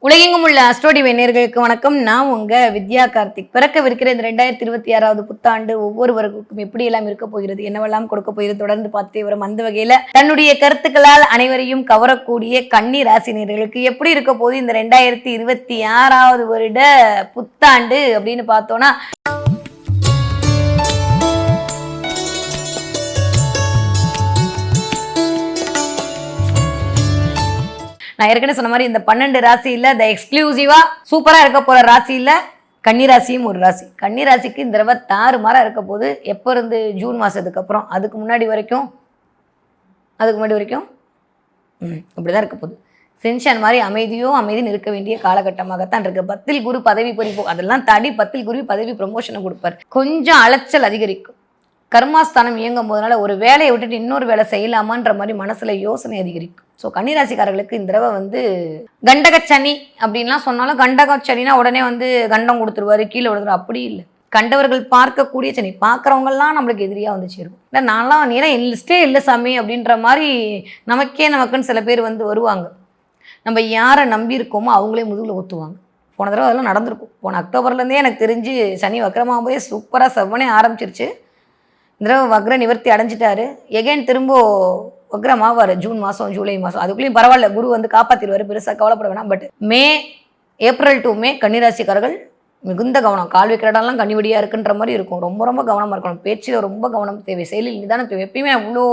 உலகெங்கும் உள்ள அஸ்ட்ரோடிவை நேயர்களுக்கு வணக்கம். நான் உங்க வித்யா கார்த்திக். பிறக்கவிருக்கிற இந்த 2026வது புத்தாண்டு ஒவ்வொருவருக்கும் எப்படி எல்லாம் இருக்க போகிறது, என்னவெல்லாம் கொடுக்க போகிறது தொடர்ந்து பார்த்தே வரும். அந்த வகையில தன்னுடைய கருத்துக்களால் அனைவரையும் கவரக்கூடிய கன்னி ராசி நேயர்களுக்கு எப்படி இருக்க போகுது இந்த 2026வது வருட புத்தாண்டு அப்படின்னு பார்த்தோம்னா, நான் ஏற்கனவே சொன்ன மாதிரி இந்த 12 ராசியில் இந்த எக்ஸ்க்ளூசிவா சூப்பரா இருக்க போற ராசியில் கன்னிராசியும் ஒரு ராசி. கன்னிராசிக்கு இந்த தடவை தாறுமாறா இருக்க போது. எப்போ இருந்து? ஜூன் மாசத்துக்கு அப்புறம். அதுக்கு முன்னாடி வரைக்கும் இப்படிதான் இருக்க போகுது. சென்ஷன் மாதிரி அமைதின்னு இருக்க வேண்டிய காலகட்டமாகத்தான் இருக்கு. 10ல் குரு பதவி பறிப்போம், அதெல்லாம் தாண்டி 10ல் குரு பதவி ப்ரமோஷனை கொடுப்பார். கொஞ்சம் அலைச்சல் அதிகரிக்கும். கர்மாஸ்தானம் இயங்கும் போதனால ஒரு வேலையை விட்டுட்டு இன்னொரு வேலை செய்யலாமான்ற மாதிரி மனசுல யோசனை அதிகரிக்கும். ஸோ கன்னிராசிக்காரர்களுக்கு இந்த தடவை கண்டகச்சனி அப்படின்லாம் சொன்னாலும், கண்டகச்சனினா உடனே கண்டம் கொடுத்துருவாரு, கீழே விடுத்துருவாரு. அப்படி இல்லை. கண்டவர்கள் பார்க்கக்கூடிய சனி, பார்க்குறவங்கலாம் நம்மளுக்கு எதிரியாக சேரும். இல்லை நான்லாம் நீனா லிஸ்டே இல்லை சாமி அப்படின்ற மாதிரி நமக்குன்னு சில பேர் வருவாங்க. நம்ம யாரை நம்பி இருக்கோமோ அவங்களே முதுகில் ஒத்துவாங்க. போன தடவை அதெல்லாம் நடந்திருக்கும். போன அக்டோபர்லேருந்தே எனக்கு தெரிஞ்சு சனி வக்கரமாக போய் சூப்பராக செவ்வனே ஆரம்பிச்சிருச்சு. இந்த தடவை வக்ர நிவர்த்தி அடைஞ்சிட்டாரு. எகைன் திரும்ப வக்ரமாவார் ஜூன் மாதம் ஜூலை மாதம். அதுக்குள்ளேயும் பரவாயில்ல, குரு காப்பாற்றிடுவார், பெருசாக கவலைப்பட வேணாம். பட் ஏப்ரல் டு மே கன்னிராசிக்காரர்கள் மிகுந்த கவனம். கால் வைக்கிற இடம்லாம் கண்ணிவடியாக இருக்குன்ற மாதிரி இருக்கும். ரொம்ப கவனமாக இருக்கணும். பேச்சில் ரொம்ப கவனம் தேவை, செயலில் நிதானம் தேவை. எப்பயுமே அவ்வளோ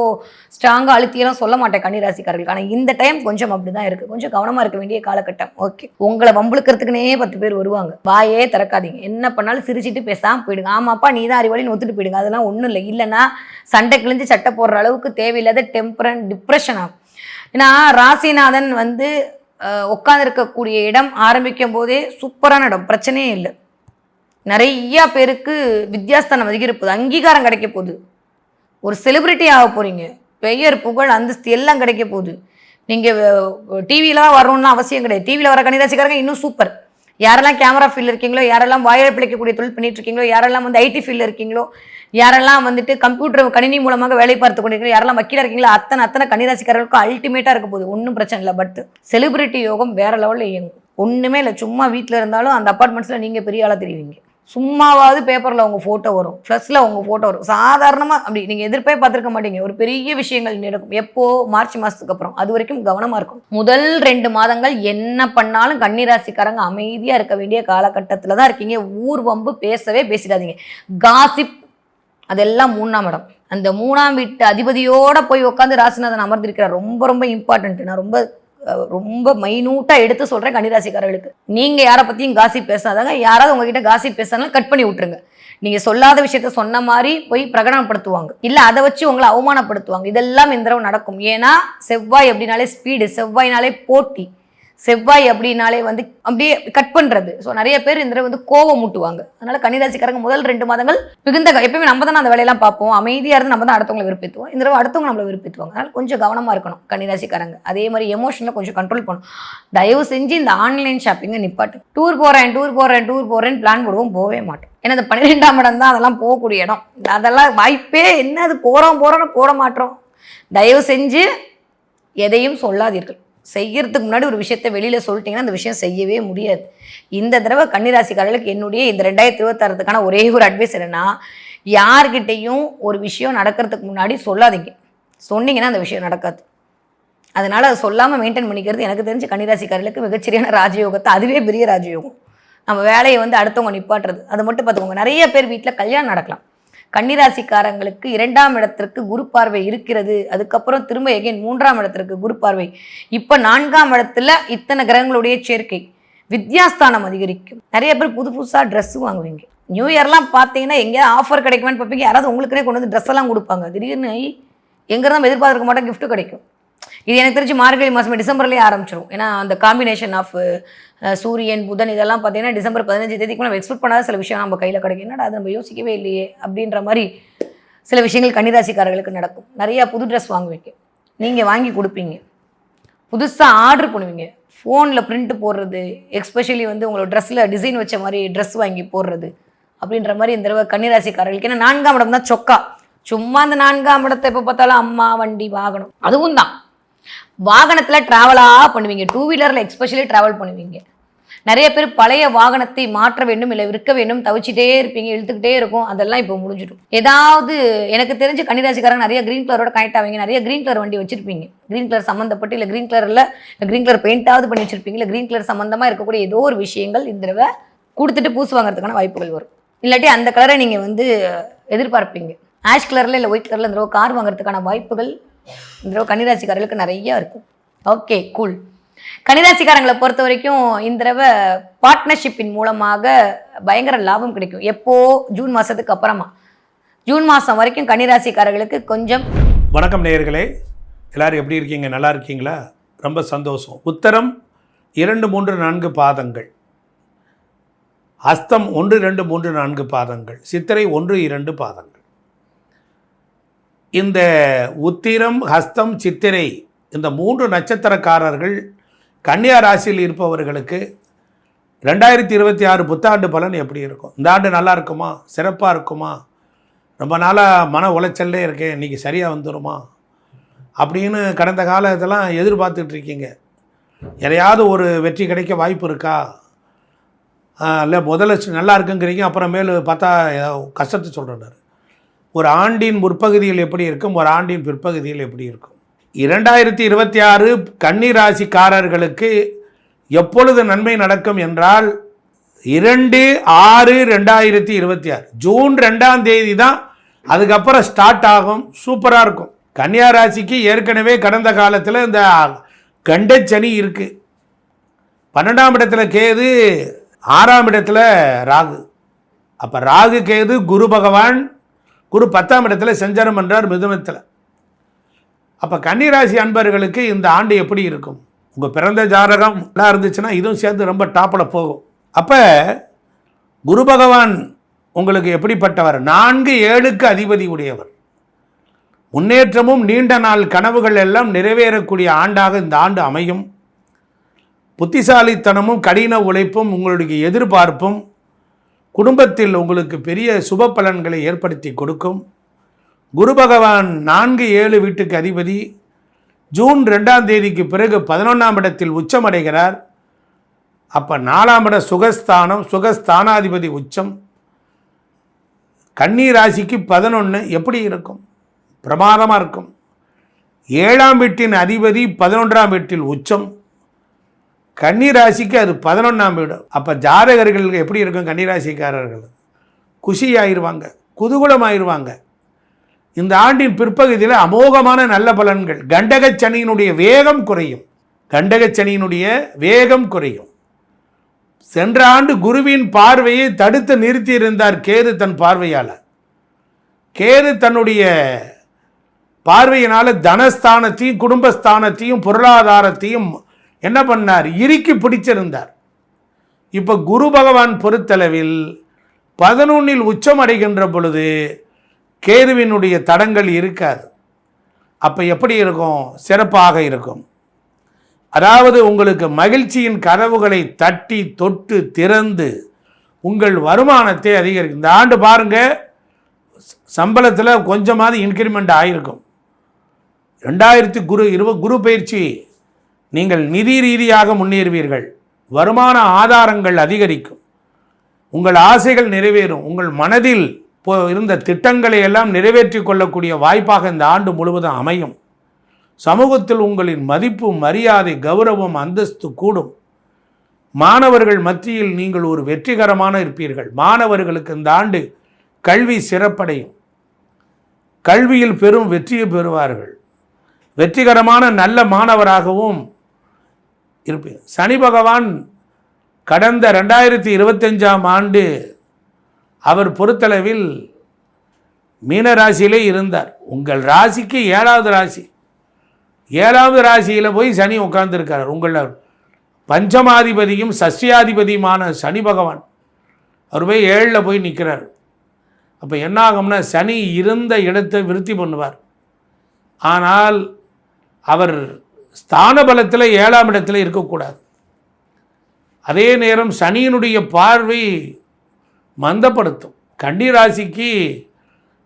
ஸ்ட்ராங்காக அழுத்தியெல்லாம் சொல்ல மாட்டேன் கன்னிராசிக்காரர்கள். ஆனால் இந்த டைம் கொஞ்சம் அப்படி தான் இருக்குது. கொஞ்சம் கவனமாக இருக்க வேண்டிய காலகட்டம். ஓகே, உங்களை வம்புழுக்கிறதுக்குனே 10 பேர் வருவாங்க. வாயே திறக்காதீங்க. என்ன பண்ணாலும் சிரிச்சிட்டு பேசாமல் போயிடுங்க. ஆமாப்பா நீ தான் அறிவாளின்னு ஒத்துட்டு போயிடுங்க. அதெல்லாம் ஒன்றும் இல்லை. இல்லைன்னா சண்டை கிழிஞ்சு சட்டை போடுற அளவுக்கு தேவையில்லாத டிப்ரெஷன் ஆகும். ஏன்னா ராசிநாதன் உட்காந்துருக்கக்கூடிய இடம் ஆரம்பிக்கும் போதே சூப்பரான இடம், பிரச்சனையே இல்லை. நிறைய பேருக்கு வித்யாஸ்தானம் அதிகரிப்போது, அங்கீகாரம் கிடைக்க போகுது. ஒரு செலிபிரிட்டி ஆக போறீங்க. பெயர் புகழ் அந்தஸ்து எல்லாம் கிடைக்க போகுது. நீங்கள் டிவிலாம் வரணும்னு அவசியம் கிடையாது. டிவியில் வர கன்னிராசிக்காரங்க இன்னும் சூப்பர். யாரெல்லாம் கேமரா ஃபீல்டில் இருக்கீங்களோ, யாரெல்லாம் வாயை பிழைக்கக்கூடிய தொழில் பண்ணிட்டு இருக்கீங்களோ, யாரெல்லாம் ஐடி ஃபீல்டில் இருக்கீங்களோ, யாரெல்லாம் கம்ப்யூட்டர் கணினி மூலமாக வேலை பார்த்து கொண்டிருக்கீங்களோ, யாரெல்லாம் வக்கீலாக இருக்கீங்களோ, அத்தனை கன்னிராசிக்காரர்களுக்கும் அல்டிமேட்டாக இருக்க போகுது. ஒன்றும் பிரச்சனை இல்லை. பட் செலிபிரிட்டி யோகம் வேற லெவலில் இயங்கும். ஒன்றுமே இல்லை. சும்மா வீட்டில் இருந்தாலும் அந்த அப்பார்ட்மெண்ட்ஸில் நீங்கள் பெரிய ஆளாக தெரிவிங்க. சும்மாவாவது பேப்பரில் உங்கள் ஃபோட்டோ வரும், ஃப்ளஷ்ல உங்கள் ஃபோட்டோ வரும். சாதாரணமாக அப்படி நீங்கள் எதிர்ப்பே பார்த்துருக்க மாட்டீங்க. ஒரு பெரிய விஷயங்கள் நடக்கும். எப்போ? மார்ச் மாதத்துக்கு அப்புறம். அது வரைக்கும் கவனமாக இருக்கும். முதல் 2 மாதங்கள் என்ன பண்ணாலும் கன்னிராசிக்காரங்க அமைதியாக இருக்க வேண்டிய காலகட்டத்தில் தான் இருக்கீங்க. ஊர் வம்பு பேசிடாதீங்க. காசிப் அதெல்லாம் 3ஆம் இடம். அந்த 3ஆம் வீட்டு அதிபதியோட போய் உட்காந்து ராசிநாதன் அமர்ந்திருக்கிறார். ரொம்ப இம்பார்ட்டன்ட். நான் ரொம்ப மைனூட்டாக எடுத்து சொல்கிறேன் கன்னிராசிக்காரர்களுக்கு. நீங்கள் யாரை பற்றியும் காசிப் பேசாதாங்க. யாராவது உங்ககிட்ட காசிப் பேசினாலும் கட் பண்ணி விட்டுருங்க. நீங்கள் சொல்லாத விஷயத்த சொன்ன மாதிரி போய் பிரகடனப்படுத்துவாங்க, இல்லை அதை வச்சு உங்களை அவமானப்படுத்துவாங்க. இதெல்லாம் இந்த தடவை நடக்கும். ஏன்னா செவ்வாய் அப்படின்னாலே ஸ்பீடு, செவ்வாய்னாலே போட்டி, செவ்வாய் அப்படின்னாலே அப்படியே கட் பண்ணுறது. ஸோ நிறைய பேர் இந்த கோவம் மூட்டுவாங்க. அதனால கன்னிராசிக்காரங்க முதல் 2 மாதங்கள் மிகுந்த எப்பயுமே நம்ம தானே அந்த வேலையெல்லாம் பார்ப்போம். அமைதியாக இருந்து நம்ம தான் அடுத்தவங்களை விருப்பத்துவோம். இந்த தடவை அடுத்தவங்க நம்மளை விருப்பத்துவாங்க. அதனால கொஞ்சம் கவனமாக இருக்கணும் கன்னிராசிக்காரங்க. அதே மாதிரி எமோஷனில் கொஞ்சம் கண்ட்ரோல் பண்ணணும். தயவு செஞ்சு இந்த ஆன்லைன் ஷாப்பிங்கை நிப்பாட்டு. டூர் போகிறேன் பிளான் போடுவோம், போகவே மாட்டோம். ஏன்னா இந்த 12ஆம் இடம் தான் அதெல்லாம் போகக்கூடிய இடம். அதெல்லாம் வாய்ப்பே என்ன, அது போகிறோன்னு போட மாட்டோம். தயவு செஞ்சு எதையும் சொல்லாதீர்கள். செய்யறதுக்கு முன்னாடி ஒரு விஷயத்தை வெளியில் சொல்லிட்டீங்கன்னா அந்த விஷயம் செய்யவே முடியாது. இந்த தடவை கன்னிராசிக்காரர்களுக்கு என்னுடைய இந்த 2026க்கான ஒரே ஒரு அட்வைஸ் என்னன்னா, யார்கிட்டையும் ஒரு விஷயம் நடக்கிறதுக்கு முன்னாடி சொல்லாதீங்க. சொன்னீங்கன்னா அந்த விஷயம் நடக்காது. அதனால அதை சொல்லாமல் மெயின்டைன் பண்ணிக்கிறது எனக்கு தெரிஞ்சு கன்னிராசிக்காரர்களுக்கு மிகச்சரியான ராஜயோகத்தை. அதுவே பெரிய ராஜயோகம். நம்ம வேலையை அடுத்தவங்க நிப்பாட்டுறது. அதை மட்டும் பார்த்துக்கோங்க. நிறைய பேர் வீட்டில் கல்யாணம் நடக்கலாம். கன்னிராசிக்காரங்களுக்கு 2ஆம் இடத்திற்கு குரு பார்வை இருக்கிறது. அதுக்கப்புறம் திரும்ப எகைன் 3ஆம் இடத்திற்கு குரு பார்வை. இப்போ 4ஆம் இடத்துல இத்தனை கிரகங்களுடைய சேர்க்கை. வித்யாஸ்தானம் அதிகரிக்கும். நிறைய பேர் புதுசாக ட்ரெஸ் வாங்குவீங்க. நியூ இயர்லாம் பார்த்தீங்கன்னா எங்கேயாவது ஆஃபர் கிடைக்குமான்னு பார்ப்பீங்க. யாராவது உங்களுக்குனே கொண்டு ட்ரெஸ் எல்லாம் கொடுப்பாங்க. திடீர்னு எங்கேருந்து எதிர்பார்க்க மாட்டோம், கிஃப்ட் கிடைக்கும். இது எனக்கு தெரிஞ்சு மார்கழி மாதம் டிசம்பர்லேயே ஆரம்பிச்சிடும். ஏன்னா அந்த காம்பினேஷன் ஆஃப் சூரியன் புதன் இதெல்லாம் பார்த்தீங்கன்னா டிசம்பர் 15 தேதிக்கு நம்ம எக்ஸ்பெக்ட் பண்ணாத சில விஷயம் நம்ம கையில் கிடைக்கும். என்னடா அது நம்ம யோசிக்கவே இல்லையே அப்படின்ற மாதிரி சில விஷயங்கள் கன்னிராசிக்காரர்களுக்கு நடக்கும். நிறையா புது ட்ரெஸ் வாங்குவீங்க, நீங்கள் வாங்கி கொடுப்பீங்க, புதுசாக ஆர்டர் பண்ணுவீங்க. ஃபோனில் பிரிண்ட் போடுறது, எஸ்பெஷலி உங்களோட ட்ரெஸ்ஸில் டிசைன் வச்ச மாதிரி ட்ரெஸ் வாங்கி போடுறது அப்படின்ற மாதிரி இந்த தடவை கன்னிராசிக்காரர்களுக்கு. ஏன்னா 4ஆம் இடம் தான் சொக்கா. சும்மா அந்த 4ஆம் இடத்தை எப்போ பார்த்தாலும் அம்மா, வண்டி, வாகனம், அதுவும் தான். வாகனத்தில் ட்ராவலாக பண்ணுவீங்க. 2 வீலரில் எஸ்பெஷலி ட்ராவல் பண்ணுவீங்க. நிறைய பேர் பழைய வாகனத்தை மாற்ற வேண்டும், இல்லை விற்க வேண்டும், தவிச்சிட்டே இருப்பீங்க, இழுத்துக்கிட்டே இருக்கும். அதெல்லாம் இப்போ முடிஞ்சிடும். ஏதாவது எனக்கு தெரிஞ்ச கன்னிராசிக்காரங்க நிறைய கிரீன் கலரோட கனெக்ட் ஆவீங்க. நிறைய கிரீன் கலர் வண்டி வச்சிருப்பீங்க. கிரீன் கலர் சம்மந்தப்பட்டு, இல்லை கிரீன் கலரில் கிரீன் கலர் பெயிண்டாவது பண்ணி வச்சிருப்பீங்க. இல்லை கிரீன் கலர் சம்மந்தமாக இருக்கக்கூடிய ஏதோ ஒரு விஷயங்கள் இந்த தடவை கொடுத்துட்டு பூசு வாங்குறதுக்கான வாய்ப்புகள் வரும். இல்லாட்டி அந்த கலரை நீங்கள் வந்து எதிர்பார்ப்பீங்க. ஆஷ் கலரில் இல்லை ஒயிட் கலரில் இந்த தடவை கார் வாங்குறதுக்கான வாய்ப்புகள் இந்த தடவை கன்னிராசிக்காரர்களுக்கு நிறைய இருக்கும். Okay, cool. கன்னிராசிக்காரங்களை பொறுத்த வரைக்கும் இந்த தடவை பார்ட்னர்ஷிப்பின் மூலமாக பயங்கர லாபம் கிடைக்கும். எப்போ? ஜூன் மாதத்துக்கு அப்புறமா. ஜூன் மாதம் வரைக்கும் கன்னிராசிக்காரர்களுக்கு கொஞ்சம். வணக்கம் நேயர்களே, எல்லாரும் எப்படி இருக்கீங்க? நல்லா இருக்கீங்களா? ரொம்ப சந்தோஷம். உத்தரம் 2, 3, 4 பாதங்கள், ஹஸ்தம் 1, 2, 3, 4 பாதங்கள், சித்திரை 1, 2 பாதங்கள். இந்த உத்திரம், ஹஸ்தம், சித்திரை இந்த 3 நட்சத்திரக்காரர்கள் கன்னியா ராசியில் இருப்பவர்களுக்கு 2026 புத்தாண்டு பலன் எப்படி இருக்கும்? இந்த ஆண்டு நல்லா இருக்குமா? சிறப்பாக இருக்குமா? ரொம்ப நாளாக மன உளைச்சல்லே இருக்கேன், இன்றைக்கி சரியாக வந்துடுமா அப்படின்னு கடந்த காலத்தெல்லாம் எதிர்பார்த்துட்ருக்கீங்க. எதையாவது ஒரு வெற்றி கிடைக்க வாய்ப்பு இருக்கா? இல்லை முதல்ல நல்லா இருக்குங்கிறீங்க, அப்புறமேலு பார்த்தா கஷ்டத்தை சொல்கிறார். ஒரு ஆண்டின் முற்பகுதியில் எப்படி இருக்கும், ஒரு ஆண்டின் பிற்பகுதியில் எப்படி இருக்கும்? 2026 கன்னி ராசிக்காரர்களுக்கு எப்பொழுது நன்மை நடக்கும் என்றால் 2/6/2026 ஜூன் 2ஆம் தேதி தான் அதுக்கப்புறம் ஸ்டார்ட் ஆகும். சூப்பராக இருக்கும். கன்னியா ராசிக்கு ஏற்கனவே கடந்த காலத்தில் இந்த கண்டச்சனி இருக்குது. 12ஆம் இடத்துல கேது, 6ஆம் இடத்துல ராகு. அப்போ ராகு கேது குரு பகவான், குரு 10ஆம் இடத்துல சஞ்சாரம் பண்ணுறார் மிதுனத்தில். அப்போ கன்னிராசி அன்பர்களுக்கு இந்த ஆண்டு எப்படி இருக்கும்? உங்கள் பிறந்த ஜாதகம் எல்லாம் இருந்துச்சுன்னா இதுவும் சேர்ந்து ரொம்ப டாப்பில் போகும். அப்போ குரு பகவான் உங்களுக்கு எப்படிப்பட்டவர்? 4, 7க்கு அதிபதி உடையவர். முன்னேற்றமும் நீண்ட நாள் கனவுகள் எல்லாம் நிறைவேறக்கூடிய ஆண்டாக இந்த ஆண்டு அமையும். புத்திசாலித்தனமும் கடின உழைப்பும் உங்களுடைய எதிர்பார்ப்பும் குடும்பத்தில் உங்களுக்கு பெரிய சுப பலன்களை ஏற்படுத்தி கொடுக்கும். குரு பகவான் 4, 7 வீட்டுக்கு அதிபதி. ஜூன் 2ஆம் தேதிக்கு பிறகு 11ஆம் இடத்தில் உச்சமடைகிறார். அப்போ 4ஆம் இட சுகஸ்தானம், சுகஸ்தானாதிபதி உச்சம். கன்னி ராசிக்கு 11 எப்படி இருக்கும்? பிரமாதமாக இருக்கும். 7ஆம் வீட்டின் அதிபதி 11ஆம் வீட்டில் உச்சம். கன்னி ராசிக்கு அது 11ஆம் வீடு. அப்போ ஜாதகர்கள் எப்படி இருக்கும்? கன்னிராசிக்காரர்கள் குஷியாயிருவாங்க, குதூகலமாயிருவாங்க. இந்த ஆண்டின் பிற்பகுதியில் அமோகமான நல்ல பலன்கள். கண்டகச்சனியினுடைய வேகம் குறையும். கண்டகச்சனியினுடைய வேகம் குறையும். சென்ற ஆண்டு குருவின் பார்வையை தடுத்து நிறுத்தியிருந்தார் கேது தன் பார்வையால். கேது தன்னுடைய பார்வையினால் தனஸ்தானத்தையும் குடும்பஸ்தானத்தையும் பொருளாதாரத்தையும் என்ன பண்ணார்? இறுக்கி பிடிச்சிருந்தார். இப்போ குரு பகவான் பொறுத்தளவில் 11இல் உச்சம் அடைகின்ற பொழுது கேதுவினுடைய தடங்கள் இருக்காது. அப்போ எப்படி இருக்கும்? சிறப்பாக இருக்கும். அதாவது உங்களுக்கு மகிழ்ச்சியின் கதவுகளை தட்டி தொட்டு திறந்து உங்கள் வருமானத்தை அதிகரிக்கும். இந்த ஆண்டு பாருங்கள், சம்பளத்தில் கொஞ்சமாவது இன்க்ரிமெண்ட் ஆகிருக்கும். 2020 குரு பயிற்சி நீங்கள் நிதி ரீதியாக முன்னேறுவீர்கள். வருமான ஆதாரங்கள் அதிகரிக்கும். உங்கள் ஆசைகள் நிறைவேறும். உங்கள் மனதில் இருந்த திட்டங்களை எல்லாம் நிறைவேற்றி கொள்ளக்கூடிய வாய்ப்பாக இந்த ஆண்டு முழுவதும் அமையும். சமூகத்தில் உங்களின் மதிப்பு, மரியாதை, கௌரவம், அந்தஸ்து கூடும். மாணவர்கள் மத்தியில் நீங்கள் ஒரு வெற்றிகரமான இருப்பீர்கள். மாணவர்களுக்கு இந்த ஆண்டு கல்வி சிறப்படையும். கல்வியில் பெரும் வெற்றியை பெறுவார்கள். வெற்றிகரமான நல்ல மாணவராகவும் இருப்பீங்க. சனி பகவான் கடந்த 2025ஆம் ஆண்டு அவர் பொறுத்தளவில் மீன ராசியிலே இருந்தார். உங்கள் ராசிக்கு 7வது ராசி, 7வது ராசியில் போய் சனி உட்கார்ந்துருக்கார். உங்கள் பஞ்சமாதிபதியும் சஷ்டியாதிபதியுமான சனி பகவான் அவர் போய் 7ல் போய் நிற்கிறார். அப்போ என்ன ஆகும்னா, சனி இருந்த இடத்தை விருத்தி பண்ணுவார். ஆனால் அவர் ஸ்தான பலத்தில் 7ஆம் இடத்துல இருக்கக்கூடாது. அதே நேரம் சனியினுடைய பார்வை மந்தப்படுத்தும். கன்னி ராசிக்கு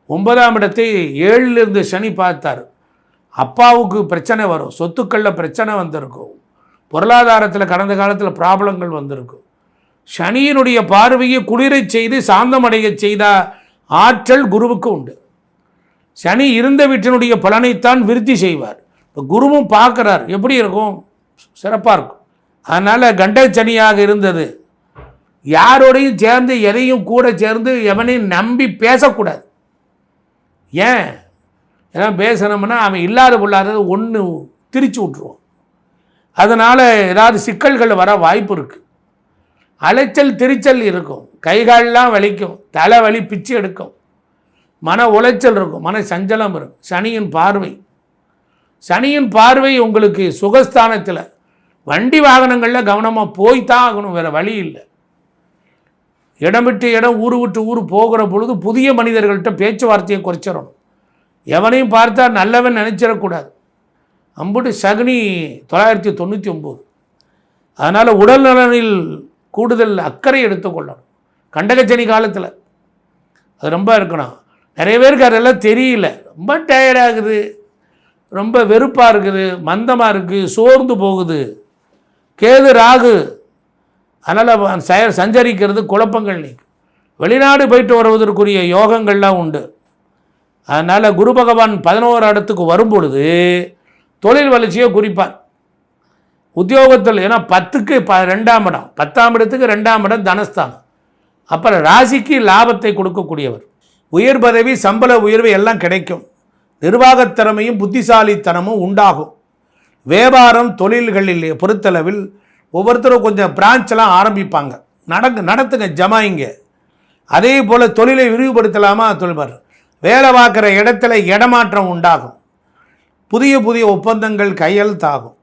9ஆம் இடத்தை 7ல் இருந்து சனி பார்த்தார். அப்பாவுக்கு பிரச்சனை வரும், சொத்துக்களில் பிரச்சனை வந்திருக்கும், பொருளாதாரத்தில் கடந்த காலத்தில் ப்ராப்ளங்கள் வந்திருக்கும். சனியினுடைய பார்வையை குளிரச் செய்து சாந்தமடைய செய்த ஆற்றல் குருவுக்கு உண்டு. சனி இருந்த வீட்டினுடைய பலனைத்தான் விருத்தி செய்வார். இப்போ குருவும் பார்க்குறார், எப்படி இருக்கும்? சிறப்பாக இருக்கும். அதனால் கண்ட சனியாக இருந்தது யாரோடையும் சேர்ந்து எதையும் கூட சேர்ந்து எவனையும் நம்பி பேசக்கூடாது. ஏன் ஏன்னா பேசணும்னா அவன் இல்லாத பொல்லாதது ஒன்று திரிச்சு விட்ருவோம். அதனால் ஏதாவது சிக்கல்கள் வர வாய்ப்பு இருக்குது. அலைச்சல் திரிச்சல் இருக்கும், கைகாலெலாம் வலிக்கும், தலை வலி பிச்சு எடுக்கும், மன உளைச்சல் இருக்கும், மன சஞ்சலம் இருக்கும். சனியின் பார்வை உங்களுக்கு சுகஸ்தானத்தில் வண்டி வாகனங்களில் கவனமாக போய்தான் ஆகணும், வேறு வழி இல்லை. இடம் விட்டு இடம் ஊர் விட்டு ஊர் போகிற பொழுது புதிய மனிதர்கள்ட்ட பேச்சுவார்த்தையை குறைச்சிடணும். எவனையும் பார்த்தா நல்லவன் நினச்சிடக்கூடாது. அம்புட்டு சகுனி 999. அதனால் உடல் நலனில் கூடுதல் அக்கறை எடுத்துக்கொள்ளணும் கண்டகச்சனி காலத்தில். அது ரொம்ப இருக்கணும். நிறைய பேருக்கு அதெல்லாம் தெரியல. ரொம்ப டயர்டாகுது, ரொம்ப வெறுப்பாக இருக்குது, மந்தமாக இருக்குது, சோர்ந்து போகுது. கேது ராகு, அதனால் சஞ்சரிக்கிறது குழப்பங்கள் நீக்கும். வெளிநாடு போயிட்டு வருவதற்குரிய யோகங்கள்லாம் உண்டு. அதனால் குரு பகவான் 11 இடத்துக்கு வரும்பொழுது தொழில் வளர்ச்சியை குறிப்பார். உத்தியோகத்தில் ஏன்னா 10க்கு 2ஆம் இடம், 10ஆம் இடத்துக்கு 2ஆம் இடம் தனஸ்தானம். அப்புறம் ராசிக்கு லாபத்தை கொடுக்கக்கூடியவர். உயர் பதவி, சம்பள உயர்வு எல்லாம் கிடைக்கும். நிர்வாகத் திறமையும் புத்திசாலித்தனமும் உண்டாகும். வியாபாரம் தொழில்களில் பொறுத்தளவில் ஒவ்வொருத்தரும் கொஞ்சம் பிரான்ச்செலாம் ஆரம்பிப்பாங்க. நடத்துங்க, ஜமாயிங்க. அதே போல் தொழிலை விரிவுபடுத்தலாமா? தொழில்பார் வேலை பார்க்குற இடத்துல இடமாற்றம் உண்டாகும். புதிய புதிய ஒப்பந்தங்கள் கையெழுத்தாகும்.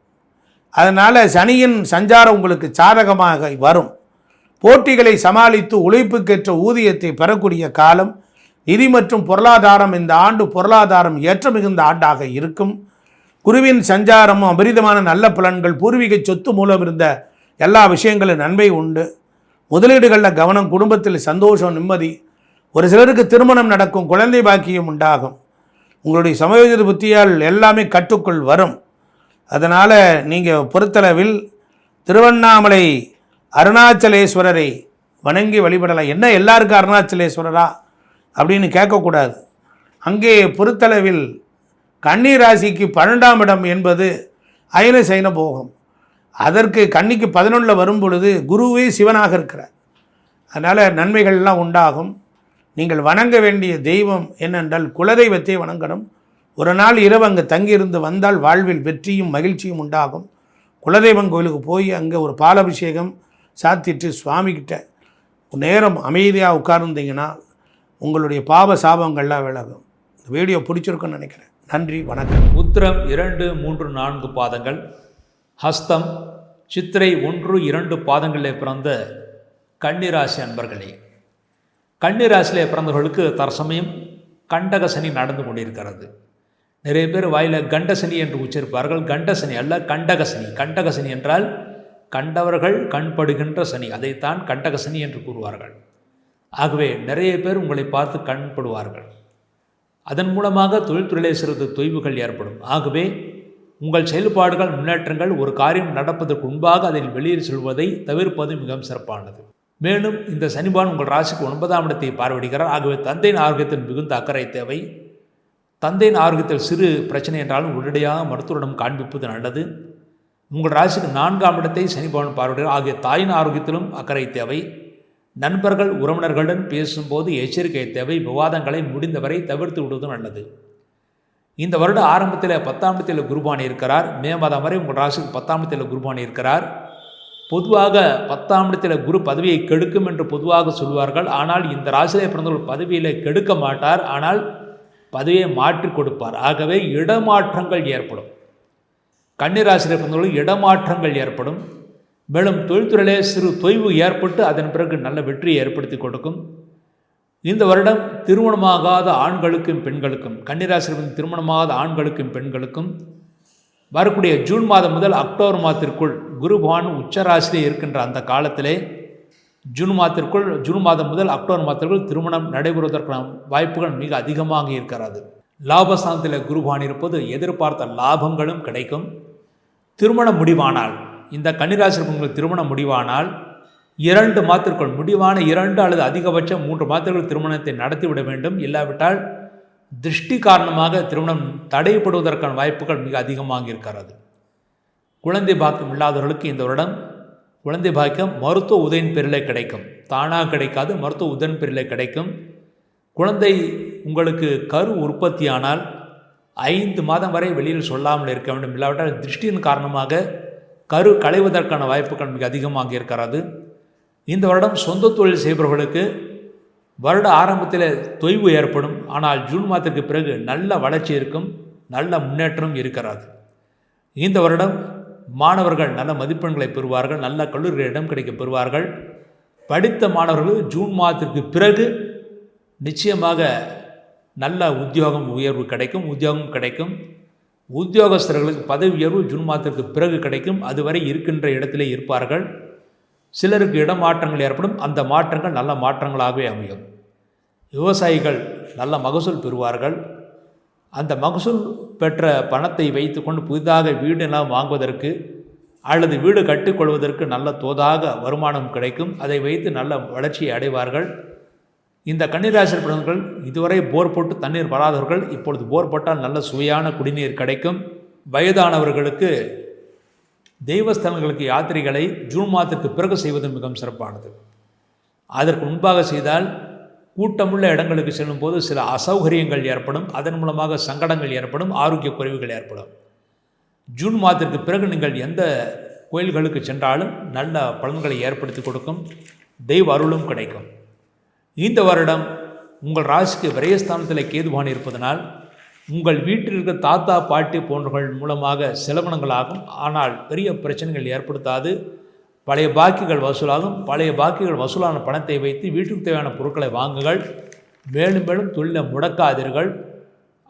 அதனால் சனியின் சஞ்சாரம் உங்களுக்கு சாதகமாக வரும். போட்டிகளை சமாளித்து உழைப்புக்கேற்ற ஊதியத்தை பெறக்கூடிய காலம். நிதி மற்றும் பொருளாதாரம் இந்த ஆண்டு பொருளாதாரம் ஏற்ற மிகுந்த ஆண்டாக இருக்கும். குருவின் சஞ்சாரமும் அபரிதமான நல்ல பலன்கள். பூர்வீக சொத்து மூலம் இருந்த எல்லா விஷயங்களும் நன்மை உண்டு. முதலீடுகளில் கவனம். குடும்பத்தில் சந்தோஷம், நிம்மதி. ஒரு சிலருக்கு திருமணம் நடக்கும், குழந்தை பாக்கியம் உண்டாகும். உங்களுடைய சமயோஜித புத்தியால் எல்லாமே கட்டுக்குள் வரும். அதனால் நீங்கள் பொறுத்தளவில் திருவண்ணாமலை அருணாச்சலேஸ்வரரை வணங்கி வழிபடலாம். என்ன எல்லாருக்கும் அருணாச்சலேஸ்வரரா அப்படின்னு கேட்கக்கூடாது. அங்கே பொறுத்தளவில் கன்னி ராசிக்கு 12ஆம் இடம் என்பது அயன சைன போகம். அதற்கு கன்னிக்கு 11 வரும் பொழுது குருவே சிவனாக இருக்கிறார். அதனால் நன்மைகள்லாம் உண்டாகும். நீங்கள் வணங்க வேண்டிய தெய்வம் என்னென்றால் குலதெய்வத்தை வணங்கணும். ஒரு நாள் இரவு அங்கே தங்கியிருந்து வந்தால் வாழ்வில் வெற்றியும் மகிழ்ச்சியும் உண்டாகும். குலதெய்வம் கோயிலுக்கு போய் அங்கே ஒரு பாலாபிஷேகம் சாத்திட்டு சுவாமிகிட்ட நேரம் அமைதியாக உட்கார்ந்தீங்கன்னா உங்களுடைய பாவ சாபங்கள்லாம் விலகும். இந்த வீடியோ பிடிச்சிருக்குன்னு நினைக்கிறேன். நன்றி, வணக்கம். உத்திரம் 2, 3, 4 பாதங்கள், ஹஸ்தம், சித்திரை 1, 2 பாதங்களில் பிறந்த கன்னிராசி அன்பர்களே, கன்னிராசியில் பிறந்தவர்களுக்கு தற்சமயம் கண்டகசனி நடந்து கொண்டிருக்கிறது. நிறைய பேர் வாயில் கண்டசனி என்று உச்சரிப்பார்கள். கண்டசனி அல்ல, கண்டகசனி. கண்டகசனி என்றால் கண்டவர்கள் கண்படுகின்ற சனி, அதைத்தான் கண்டகசனி என்று கூறுவார்கள். ஆகவே நிறைய பேர் உங்களை பார்த்து கண்படுவார்கள். அதன் மூலமாக தொழில்துறையிலே சிறிது தொய்வுகள் ஏற்படும். ஆகவே உங்கள் செயல்பாடுகள், முன்னேற்றங்கள் ஒரு காரியம் நடப்பதற்கு முன்பாக அதில் வெளியில் செல்வதை தவிர்ப்பது மிகவும் சிறப்பானது. மேலும் இந்த சனிபான் உங்கள் ராசிக்கு 9ஆம் இடத்தை பார்வையிடுகிறார். ஆகவே தந்தையின் ஆரோக்கியத்தில் மிகுந்த அக்கறை தேவை. தந்தையின் ஆரோக்கியத்தில் சிறு பிரச்சனை என்றாலும் உடனடியாக மருத்துவரிடம் காண்பிப்பது நல்லது. உங்கள் ராசிக்கு 4ஆம் இடத்தை சனிபான் பார்வையிடுகிறார். ஆகிய தாயின் ஆரோக்கியத்திலும் அக்கறை தேவை. நண்பர்கள், உறவினர்களுடன் பேசும்போது எச்சரிக்கை தேவை. விவாதங்களை முடிந்தவரை தவிர்த்து விடுவது நல்லது. இந்த வருட ஆரம்பத்தில் 10ஆம் இடத்தில் குருபானி இருக்கிறார். மே மாதம் வரை உங்கள் ராசிக்கு 10ஆம் இடத்தில் குருபானி இருக்கிறார். பொதுவாக 10ஆம் இடத்தில் குரு பதவியை கெடுக்கும் என்று பொதுவாக சொல்வார்கள். ஆனால் இந்த ராசியிலே பிறந்தவர்கள் பதவியில் கெடுக்க மாட்டார், ஆனால் பதவியை மாற்றி கொடுப்பார். ஆகவே இடமாற்றங்கள் ஏற்படும். கன்னிராசியில் பிறந்தவர்கள் இடமாற்றங்கள் ஏற்படும். மேலும் தொழில்துறையிலே சிறு தொய்வு ஏற்பட்டு அதன் பிறகு நல்ல வெற்றியை ஏற்படுத்தி கொடுக்கும். இந்த வருடம் திருமணமாகாத ஆண்களுக்கும் பெண்களுக்கும், கன்னிராசியில் திருமணமாகாத ஆண்களுக்கும் பெண்களுக்கும் வரக்கூடிய ஜூன் மாதம் முதல் அக்டோபர் மாதத்திற்குள் குரு பகவான் உச்சராசிலே இருக்கின்ற அந்த காலத்திலே ஜூன் மாதம் முதல் அக்டோபர் மாதத்திற்குள் திருமணம் நடைபெறுவதற்கான வாய்ப்புகள் மிக அதிகமாக இருக்கிறது. லாபஸ்தானத்தில் குரு பகவான் இருப்பது எதிர்பார்த்த லாபங்களும் கிடைக்கும். திருமணம் முடிவானால், இந்த கன்னிராசியில் உங்களுக்கு திருமணம் முடிவானால் 2 மாதத்திற்குள் முடிவான 2 அல்லது அதிகபட்சம் 3 மாதத்திற்குள் திருமணத்தை நடத்திவிட வேண்டும். இல்லாவிட்டால் திருஷ்டி காரணமாக திருமணம் தடைப்படுவதற்கான வாய்ப்புகள் மிக அதிகமாக இருக்கிறது. குழந்தை பாக்கியம் இல்லாதவர்களுக்கு இந்த வருடம் குழந்தை பாக்கியம் மருத்துவ உதவியின் பேரிலே கிடைக்கும். தானாக கிடைக்காது, மருத்துவ உதவியின் பேரிலே கிடைக்கும். குழந்தை உங்களுக்கு கரு உற்பத்தியானால் 5 மாதம் வரை வெளியில் சொல்லாமல் இருக்க வேண்டும். இல்லாவிட்டால் திருஷ்டியின் காரணமாக கரு களைவதற்கான வாய்ப்புகள் மிக அதிகமாக இருக்கிறது. இந்த வருடம் சொந்த தொழில் செய்பவர்களுக்கு வருட ஆரம்பத்தில் தொய்வு ஏற்படும். ஆனால் ஜூன் மாதத்திற்கு பிறகு நல்ல வளர்ச்சி இருக்கும், நல்ல முன்னேற்றம் இருக்கிறது. இந்த வருடம் மாணவர்கள் நல்ல மதிப்பெண்களை பெறுவார்கள், நல்ல கல்லூரிகளில் இடம் கிடைக்க பெறுவார்கள். படித்த மாணவர்கள் ஜூன் மாதத்திற்கு பிறகு நிச்சயமாக நல்ல உத்தியோகம் உயர்வு கிடைக்கும். உத்தியோகஸ்தர்களுக்கு பதவி உயர்வு ஜூன் மாதத்திற்கு பிறகு கிடைக்கும். அதுவரை இருக்கின்ற இடத்திலே இருப்பார்கள். சிலருக்கு இடமாற்றங்கள் ஏற்படும். அந்த மாற்றங்கள் நல்ல மாற்றங்களாகவே அமையும். விவசாயிகள் நல்ல மகசூல் பெறுவார்கள். அந்த மகசூல் பெற்ற பணத்தை வைத்துக்கொண்டு புதிதாக வீடெல்லாம் வாங்குவதற்கு அல்லது வீடு கட்டிக்கொள்வதற்கு நல்ல தோதாக வருமானம் கிடைக்கும். அதை வைத்து நல்ல வளர்ச்சியை அடைவார்கள். இந்த கன்னிராசி பிறந்தவர்கள் இதுவரை போர் போட்டு தண்ணீர் வராதவர்கள் இப்பொழுது போர் போட்டால் நல்ல சுவையான குடிநீர் கிடைக்கும். வயதானவர்களுக்கு தெய்வஸ்தலங்களுக்கு யாத்திரைகளை ஜூன் மாதத்திற்கு பிறகு செய்வது மிகவும் சிறப்பானது. அதற்கு முன்பாக செய்தால் கூட்டமுள்ள இடங்களுக்கு செல்லும்போது சில அசௌகரியங்கள் ஏற்படும். அதன் மூலமாக சங்கடங்கள் ஏற்படும், ஆரோக்கிய குறைவுகள் ஏற்படும். ஜூன் மாதத்திற்கு பிறகு நீங்கள் எந்த கோயில்களுக்கு சென்றாலும் நல்ல பலன்களை ஏற்படுத்தி கொடுக்கும். தெய்வ அருளும் கிடைக்கும். இந்த வருடம் உங்கள் ராசிக்கு விரயஸ்தானத்தில் கேதுவான் இருப்பதனால் உங்கள் வீட்டில் இருக்க தாத்தா பாட்டி போன்றவர்கள் மூலமாக செலவினங்களாகும். ஆனால் பெரிய பிரச்சனைகள் ஏற்படுத்தாது. பழைய பாக்கிகள் வசூலாகும். பழைய பாக்கிகள் வசூலான பணத்தை வைத்து வீட்டுக்கு தேவையான பொருட்களை வாங்குங்கள். மேலும் மேலும் தொழிலை முடக்காதீர்கள்.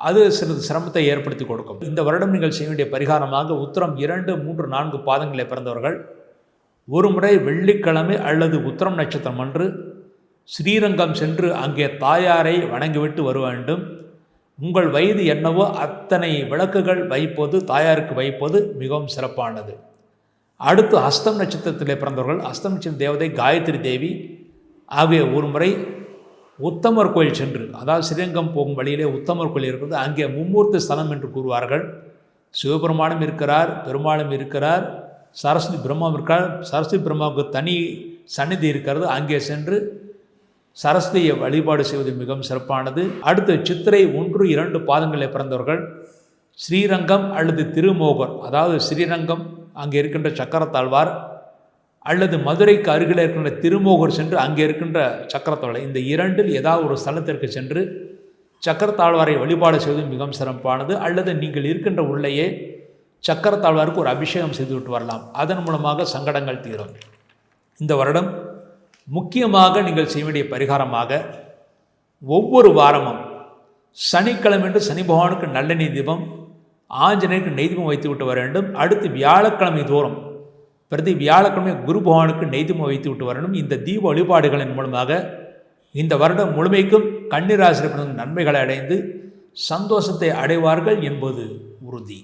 அது சிறிது சிரமத்தை ஏற்படுத்தி கொடுக்கும். இந்த வருடம் நீங்கள் செய்ய வேண்டிய பரிகாரமாக உத்திரம் 2, 3, 4 பாதங்களில் பிறந்தவர்கள் ஒரு முறை வெள்ளிக்கிழமை அல்லது உத்திரம் நட்சத்திரம் அன்று ஸ்ரீரங்கம் சென்று அங்கே தாயாரை வணங்கிவிட்டு வர வேண்டும். உங்கள் வயது என்னவோ அத்தனை விளக்குகள் வைப்பது, தாயாருக்கு வைப்பது மிகவும் சிறப்பானது. அடுத்து ஹஸ்தம் நட்சத்திரத்திலே பிறந்தவர்கள் ஹஸ்தம் நட்சத்திர தேவதை காயத்ரி தேவி ஆகிய ஒரு முறை உத்தமர் கோயில் சென்று, அதாவது ஸ்ரீரங்கம் போகும் வழியிலே உத்தமர் கோயில் இருக்கிறது, அங்கே மும்மூர்த்தி ஸ்தலம் என்று கூறுவார்கள். சிவபெருமானும் இருக்கிறார், பெருமாளும் இருக்கிறார், சரஸ்வதி பிரம்மாவும் இருக்கிறார். சரஸ்வதி பிரம்மாவுக்கு தனி சந்நிதி இருக்கிறது. அங்கே சென்று சரஸ்வதியை வழிபாடு செய்வது மிகவும் சிறப்பானது. அடுத்து சித்திரை 1, 2 பாதங்களில் பிறந்தவர்கள் ஸ்ரீரங்கம் அல்லது திருமோகர், அதாவது ஸ்ரீரங்கம் அங்கே இருக்கின்ற சக்கரத்தாழ்வார் அல்லது மதுரைக்கு அருகில் இருக்கின்ற திருமோகர் சென்று அங்கே இருக்கின்ற சக்கரத்தாழ்வார், இந்த 2இல் ஏதாவது ஒரு ஸ்தலத்திற்கு சென்று சக்கரத்தாழ்வாரை வழிபாடு செய்வது மிகவும் சிறப்பானது. அல்லது நீங்கள் இருக்கின்ற உள்ளேயே சக்கரத்தாழ்வாருக்கு ஒரு அபிஷேகம் செய்துவிட்டு வரலாம். அதன் மூலமாக சங்கடங்கள் தீரும். இந்த வருடம் முக்கியமாக நீங்கள் செய்ய வேண்டிய பரிகாரமாக ஒவ்வொரு வாரமும் சனிக்கிழமை என்று சனி பகவானுக்கு நல்லெண்ணெய் தீபம், ஆஞ்சநேயருக்கு நெய்தீபம் வைத்து விட்டு வர வேண்டும். அடுத்து வியாழக்கிழமை தோறும் பிரதி வியாழக்கிழமை குரு பகவானுக்கு நெய்தீபம் வைத்து விட்டு வரணும். இந்த தீப வழிபாடுகளின் மூலமாக இந்த வருடம் முழுமைக்கும் கன்னிராசி நன்மைகளை அடைந்து சந்தோஷத்தை அடைவார்கள் என்பது உறுதி.